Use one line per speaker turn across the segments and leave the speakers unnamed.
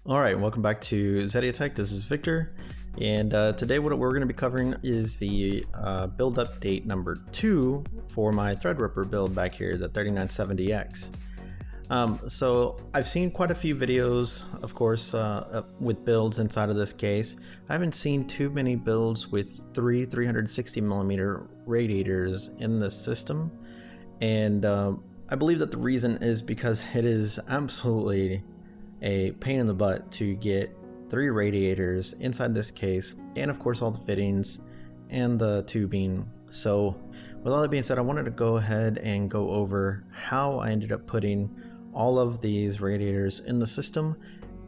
All right, welcome back to Zedia Tech. This is Victor, and today what we're going to be covering is the build update number 2 for my Threadripper build back here, the 3970X. So I've seen quite a few videos, of course, with builds inside of this case. I haven't seen too many builds with 360mm radiators in the system, and I believe that the reason is because it is absolutely a pain in the butt to get 3 radiators inside this case, and of course all the fittings and the tubing. So with all that being said, I wanted to go ahead and go over how I ended up putting all of these radiators in the system,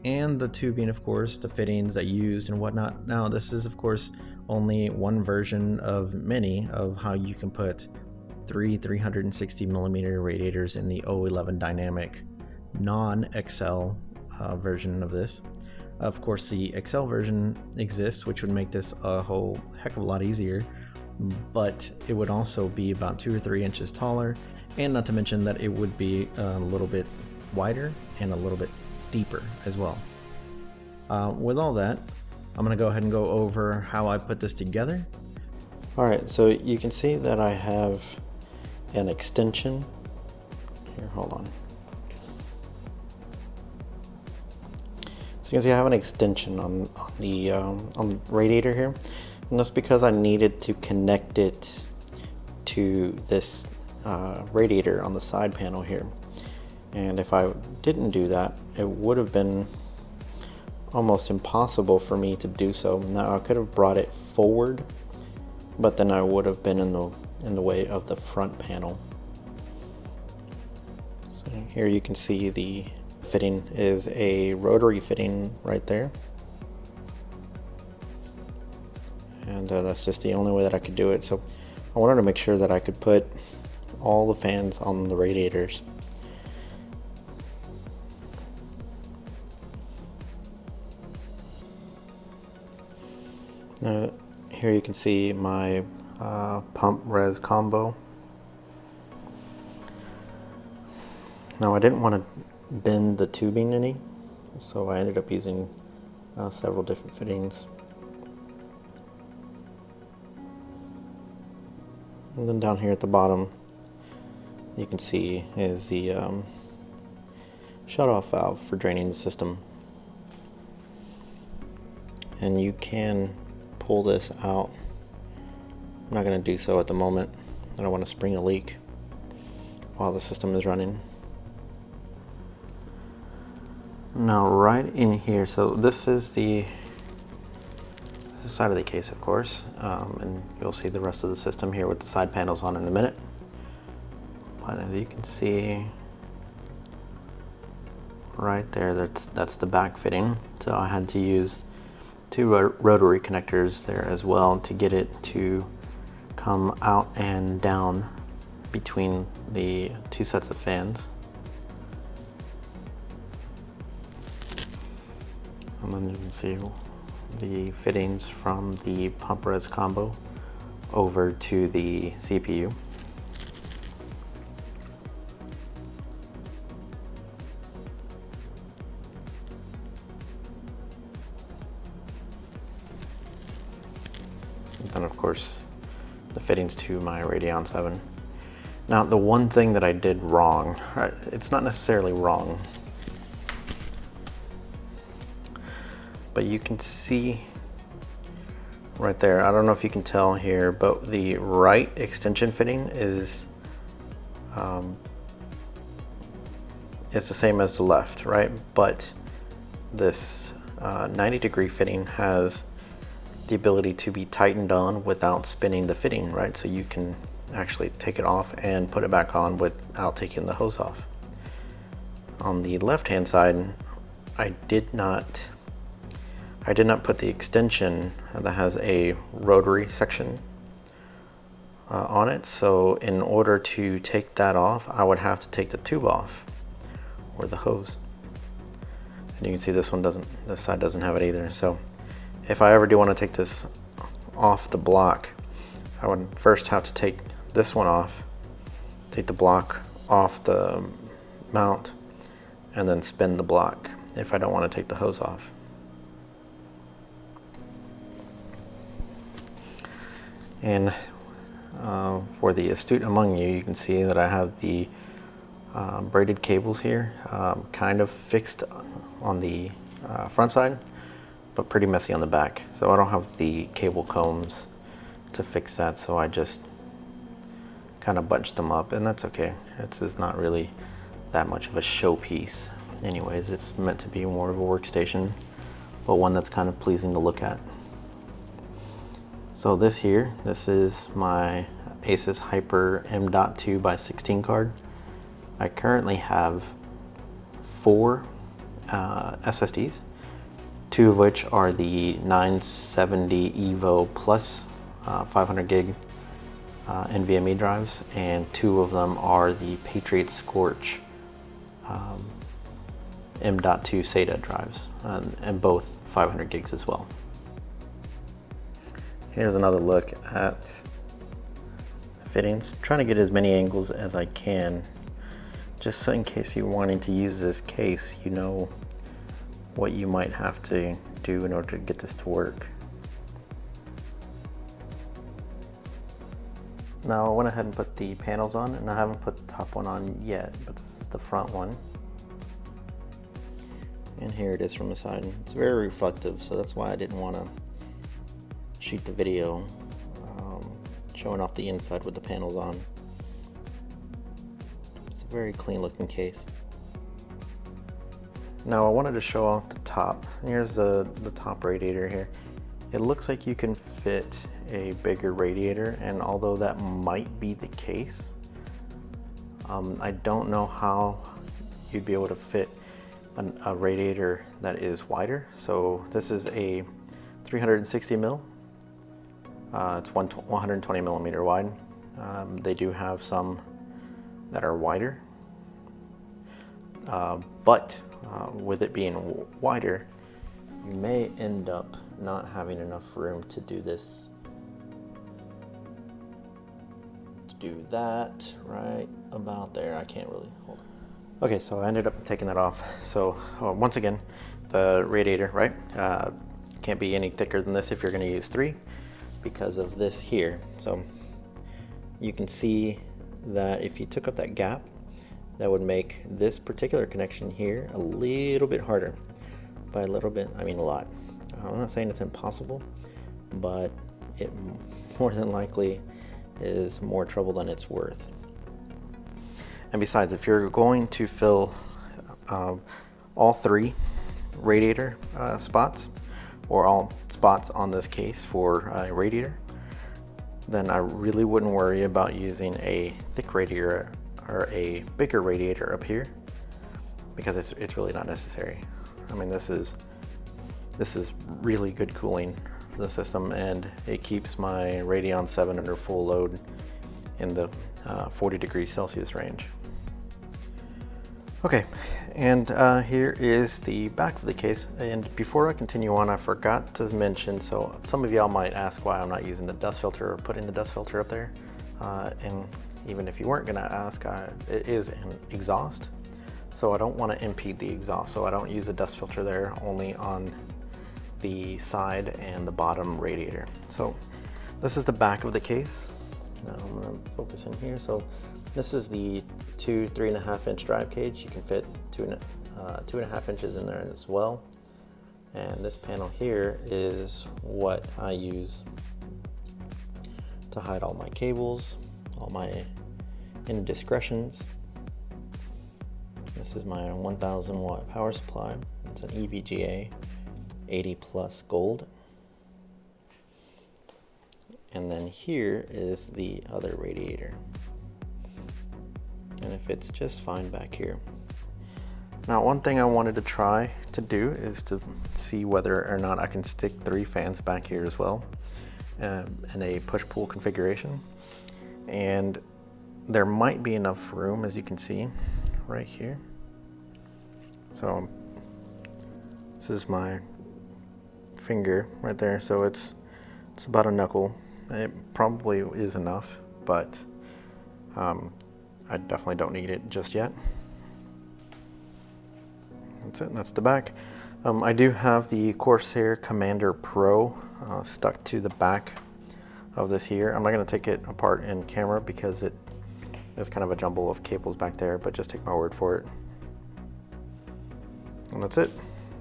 and the tubing, of course, the fittings I used and whatnot. Now this is of course only one version of many of how you can put 3 360mm radiators in the O11 dynamic non-XL version of this. Of course, the XL version exists, which would make this a whole heck of a lot easier, but it would also be about 2 or 3 inches taller, and not to mention that it would be a little bit wider and a little bit deeper as well. With all that, I'm going to go ahead and go over how I put this together. Alright, so you can see that I have an extension here. Hold on. So you can see I have an extension on the radiator here, and that's because I needed to connect it to this radiator on the side panel here. And if I didn't do that, it would have been almost impossible for me to do so. Now I could have brought it forward, but then I would have been in the way of the front panel. So here you can see the fitting is a rotary fitting right there, and that's just the only way that I could do it. So I wanted to make sure that I could put all the fans on the radiators. Here you can see my pump res combo. Now I didn't want to bend the tubing any, so I ended up using several different fittings. And then down here at the bottom you can see is the shut-off valve for draining the system, and you can pull this out. I'm not going to do so at the moment. I don't want to spring a leak while the system is running. Now right in here, so this is the side of the case, of course, and you'll see the rest of the system here with the side panels on in a minute. But as you can see right there, that's the back fitting, so I had to use 2 rotary connectors there as well to get it to come out and down between the 2 sets of fans. And then you can see the fittings from the pump res combo over to the CPU. And then of course the fittings to my Radeon 7. Now the one thing that I did wrong, it's not necessarily wrong, but you can see right there, I don't know if you can tell here, but the right extension fitting is it's the same as the left, right? But this 90-degree fitting has the ability to be tightened on without spinning the fitting, right? So you can actually take it off and put it back on without taking the hose off. On the left-hand side, I did not put the extension that has a rotary section on it, so in order to take that off, I would have to take the tube off, or the hose. And you can see this side doesn't have it either. So if I ever do want to take this off the block, I would first have to take this one off, take the block off the mount, and then spin the block. if I don't want to take the hose off. And for the astute among you, you can see that I have the braided cables here, kind of fixed on the front side, but pretty messy on the back. So I don't have the cable combs to fix that, so I just kind of bunched them up, and that's okay. It's not really that much of a showpiece. Anyways, it's meant to be more of a workstation, but one that's kind of pleasing to look at. So this is my Asus Hyper M.2 by 16 card. I currently have 4 SSDs, 2 of which are the 970 Evo Plus 500 gig NVMe drives, and 2 of them are the Patriot Scorch M.2 SATA drives, and both 500 gigs as well. Here's another look at the fittings. I'm trying to get as many angles as I can, just so in case you're wanting to use this case, you know what you might have to do in order to get this to work. Now I went ahead and put the panels on, and I haven't put the top one on yet, but this is the front one. And here it is from the side. It's very reflective, so that's why I didn't want to shoot the video showing off the inside with the panels on. It's a very clean looking case. Now I wanted to show off the top. Here's the top radiator here. It looks like you can fit a bigger radiator, and although that might be the case, I don't know how you'd be able to fit a radiator that is wider. So this is a 360 mil. It's 120 millimeter wide. They do have some that are wider, but with it being wider, you may end up not having enough room to do this. To do that right about there. I can't really hold it. Okay, so I ended up taking that off. So once again, the radiator, right? Can't be any thicker than this if you're going to use 3. Because of this here. So you can see that if you took up that gap, that would make this particular connection here a little bit harder. By a little bit, I mean a lot. I'm not saying it's impossible, but it more than likely is more trouble than it's worth. And besides, if you're going to fill all 3 radiator spots, or all spots on this case for a radiator, then I really wouldn't worry about using a thick radiator or a bigger radiator up here, because it's really not necessary. I mean, this is really good cooling for the system, and it keeps my Radeon 7 under full load in the 40 degrees Celsius range. Okay, and here is the back of the case. And before I continue on, I forgot to mention, so some of y'all might ask why I'm not using the dust filter or putting the dust filter up there. And even if you weren't gonna ask, it is an exhaust. So I don't wanna impede the exhaust. So I don't use a dust filter there, only on the side and the bottom radiator. So this is the back of the case. Now I'm gonna focus in here. So this is the 2 3.5 inch drive cage. You can fit 2.5 inches in there as well. And this panel here is what I use to hide all my cables, all my indiscretions. This is my 1000 watt power supply. It's an EVGA 80 plus gold. And then here is the other radiator. And it fits just fine back here. Now, one thing I wanted to try to do is to see whether or not I can stick 3 fans back here as well in a push-pull configuration. And there might be enough room, as you can see right here. So this is my finger right there, so it's about a knuckle. It probably is enough, but I definitely don't need it just yet. That's it, and that's the back. I do have the Corsair Commander Pro stuck to the back of this here. I'm not going to take it apart in camera because there's kind of a jumble of cables back there, but just take my word for it. And that's it.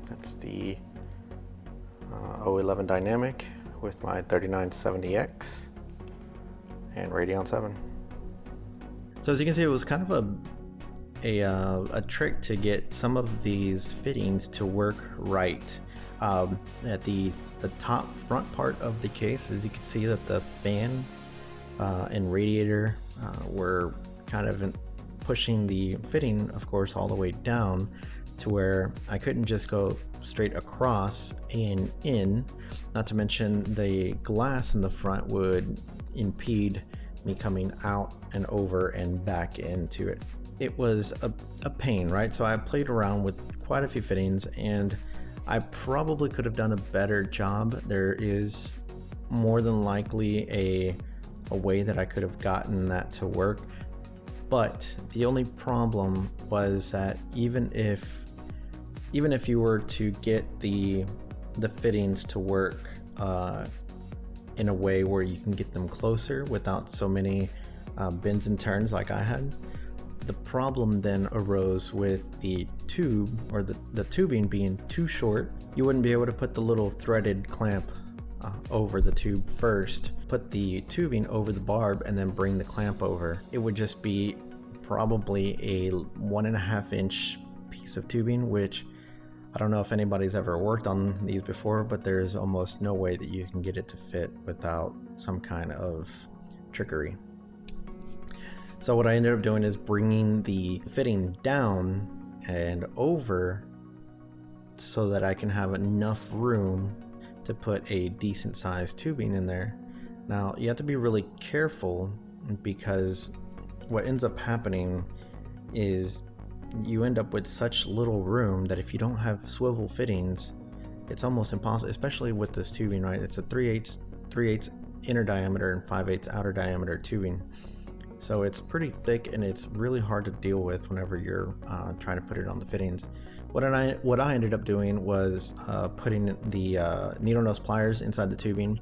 That's the O11 Dynamic with my 3970X and Radeon 7. So as you can see, it was kind of a trick to get some of these fittings to work right. At the top front part of the case, as you can see that the fan and radiator were kind of pushing the fitting, of course, all the way down to where I couldn't just go straight across and in. Not to mention the glass in the front would impede me coming out and over and back into it. It was a pain, right? So I played around with quite a few fittings, and I probably could have done a better job. There is more than likely a way that I could have gotten that to work, but the only problem was that even if you were to get the fittings to work in a way where you can get them closer without so many bends and turns like I had, the problem then arose with the tube, or the tubing being too short. You wouldn't be able to put the little threaded clamp over the tube first, put the tubing over the barb, and then bring the clamp over. It would just be probably a 1.5 inch piece of tubing, which I don't know if anybody's ever worked on these before, but there's almost no way that you can get it to fit without some kind of trickery. So what I ended up doing is bringing the fitting down and over so that I can have enough room to put a decent sized tubing in there. Now you have to be really careful, because what ends up happening is you end up with such little room that if you don't have swivel fittings, it's almost impossible, especially with this tubing, right? It's a 3/8 inner diameter and 5/8 outer diameter tubing. So it's pretty thick, and it's really hard to deal with whenever you're trying to put it on the fittings. What I ended up doing was putting the needle nose pliers inside the tubing,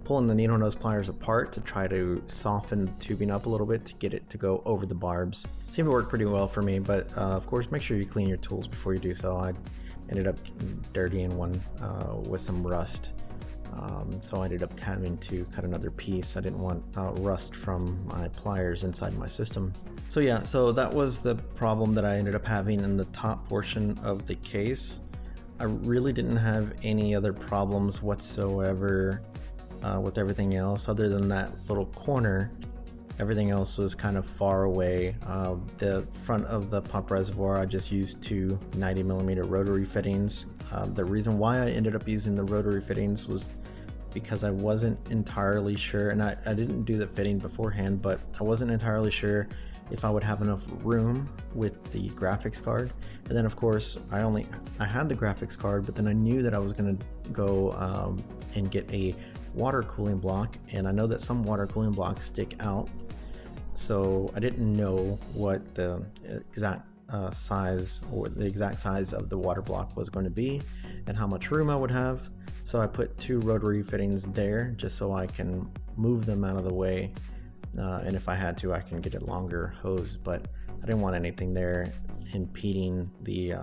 pulling the needle nose pliers apart to try to soften the tubing up a little bit to get it to go over the barbs. Seemed to work pretty well for me, but of course make sure you clean your tools before you do so. I ended up dirtying one with some rust. So I ended up having to cut another piece. I didn't want rust from my pliers inside my system. So yeah, so that was the problem that I ended up having in the top portion of the case. I really didn't have any other problems whatsoever with everything else, other than that little corner. Everything else was kind of far away. The front of the pump reservoir, I just used two 90mm rotary fittings. The reason why I ended up using the rotary fittings was because I wasn't entirely sure, and I didn't do the fitting beforehand, but I wasn't entirely sure if I would have enough room with the graphics card. And then of course I had the graphics card, but then I knew that I was going to go and get a water cooling block, and I know that some water cooling blocks stick out, so I didn't know what the exact size of the water block was going to be and how much room I would have. So I put two rotary fittings there just so I can move them out of the way, and if I had to, I can get a longer hose, but I didn't want anything there impeding the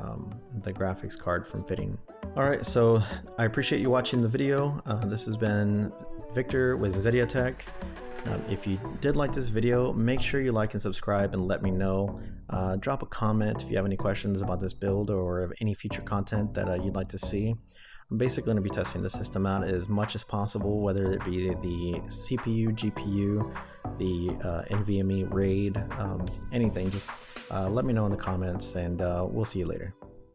graphics card from fitting. Alright, so I appreciate you watching the video. This has been Victor with Zediatech. If you did like this video, make sure you like and subscribe and let me know. Drop a comment if you have any questions about this build or any future content that you'd like to see. I'm basically going to be testing the system out as much as possible, whether it be the CPU, GPU, the NVMe RAID, anything. Just let me know in the comments, and we'll see you later.